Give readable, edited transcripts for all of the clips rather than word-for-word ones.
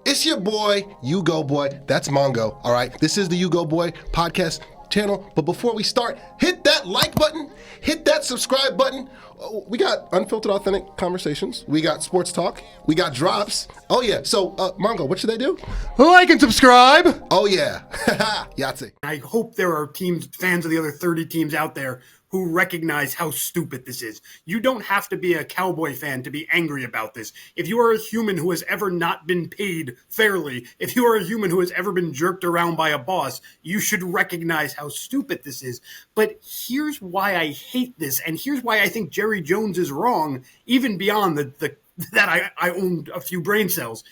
It's your boy, You Go Boy. That's Mongo, all right? This is the You Go Boy podcast channel. But before we start, hit that like button, hit that subscribe button. We got unfiltered, authentic conversations. We got sports talk. We got drops. Oh, yeah. So, Mongo, what should they do? Like and subscribe. Oh, yeah. Yahtzee. I hope there are fans of the other 30 teams out there who recognize how stupid this is. You don't have to be a Cowboy fan to be angry about this. If you are a human who has ever not been paid fairly, if you are a human who has ever been jerked around by a boss, you should recognize how stupid this is. But here's why I hate this, and here's why I think Jerry Jones is wrong, even beyond that I own a few brain cells.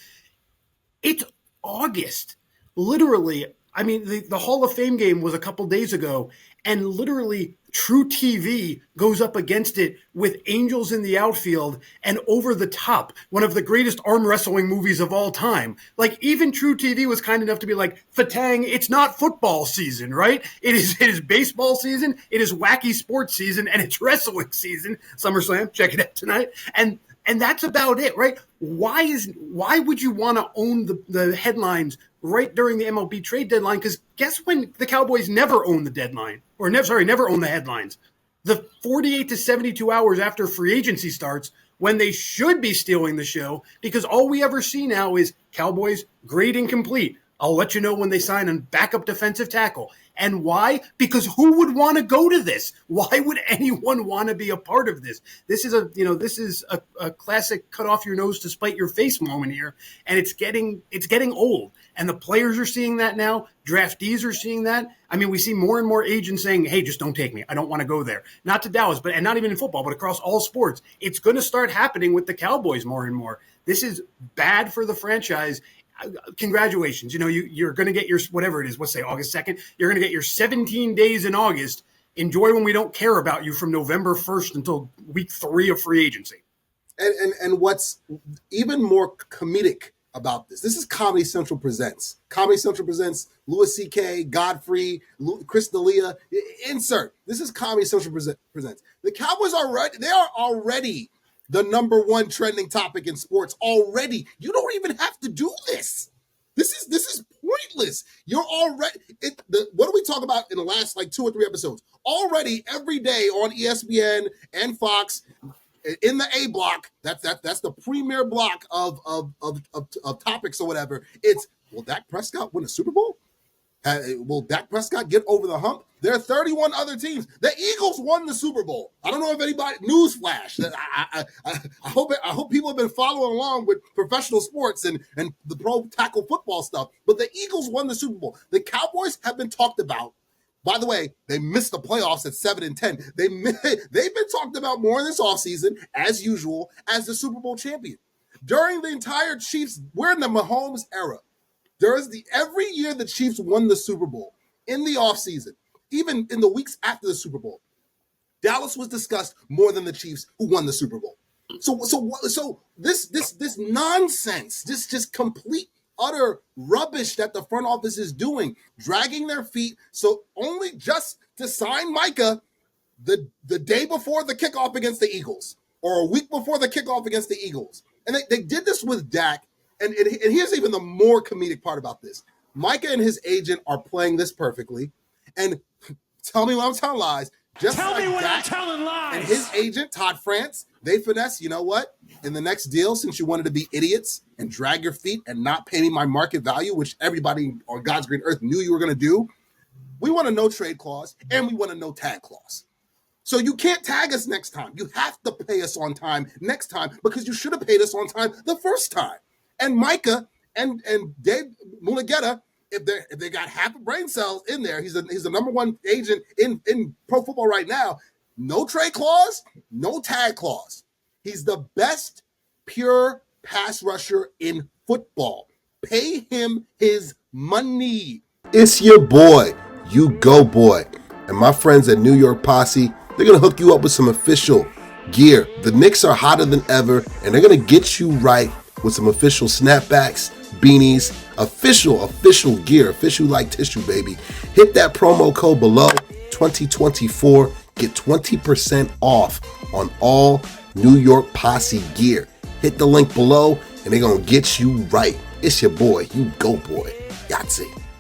It's August. Literally, I mean, the Hall of Fame game was a couple days ago, and literally True TV goes up against it with Angels in the Outfield and Over the Top, one of the greatest arm wrestling movies of all time. Like, even True TV was kind enough to be like, Fatang, it's not football season, right? It is baseball season, it is wacky sports season, and it's wrestling season. SummerSlam, check it out tonight. And that's about it, right? Why would you want to own the headlines right during the MLB trade deadline? Because guess when the Cowboys never own the deadline, or never own the headlines? The 48 to 72 hours after free agency starts, when they should be stealing the show, because all we ever see now is Cowboys grade incomplete. I'll let you know when they sign a backup defensive tackle. And why? Because who would want to go to this? Why would anyone want to be a part of this? This is a classic cut off your nose to spite your face moment here. And it's getting old. And the players are seeing that now. Draftees are seeing that. I mean, we see more and more agents saying, hey, just don't take me. I don't want to go there. Not to Dallas, and not even in football, but across all sports. It's going to start happening with the Cowboys more and more. This is bad for the franchise. Congratulations. You're going to get your, whatever it is, let's say August 2nd, you're going to get your 17 days in August. Enjoy when we don't care about you from November 1st until week 3 of free agency. And what's even more comedic about this is Comedy Central presents. Comedy Central presents Louis C.K., Godfrey, Chris D'Elia. Insert. This is Comedy Central presents. The Cowboys are already the number one trending topic in sports already. You don't even have to do this. This is pointless. You're already what do we talk about in the last 2 or 3 episodes? Already every day on ESPN and Fox in the A block. That's the premier block of topics or whatever. It's, will Dak Prescott win a Super Bowl? Will Dak Prescott get over the hump? There are 31 other teams. The Eagles won the Super Bowl. I don't know if anybody, newsflash. I hope people have been following along with professional sports and the pro tackle football stuff. But the Eagles won the Super Bowl. The Cowboys have been talked about. By the way, they missed the playoffs at 7-10. They've been talked about more in this offseason, as usual, as the Super Bowl champion. During the entire Chiefs, we're in the Mahomes era. Every year the Chiefs won the Super Bowl in the offseason, even in the weeks after the Super Bowl, Dallas was discussed more than the Chiefs who won the Super Bowl. So this nonsense, this just complete utter rubbish that the front office is doing, dragging their feet, so only just to sign Micah the day before the kickoff against the Eagles, or a week before the kickoff against the Eagles. And they did this with Dak. And here's even the more comedic part about this. Micah and his agent are playing this perfectly. And tell me when I'm telling lies. Tell me when I'm telling lies. And his agent, Todd France, they finesse, you know what? In the next deal, since you wanted to be idiots and drag your feet and not pay me my market value, which everybody on God's green earth knew you were going to do, we want a no trade clause and we want a no tag clause. So you can't tag us next time. You have to pay us on time next time because you should have paid us on time the first time. And Micah and Dave Mulugeta, if they got half a brain cells in there, he's the number one agent in pro football right now. No trade clause, no tag clause. He's the best pure pass rusher in football. Pay him his money. It's your boy, You Go Boy. And my friends at New York Posse, they're going to hook you up with some official gear. The Knicks are hotter than ever, and they're going to get you right with some official snapbacks, beanies, official gear, official like tissue, baby. Hit that promo code below, 2024. Get 20% off on all New York Posse gear. Hit the link below, and they're going to get you right. It's your boy, you go boy, Yahtzee.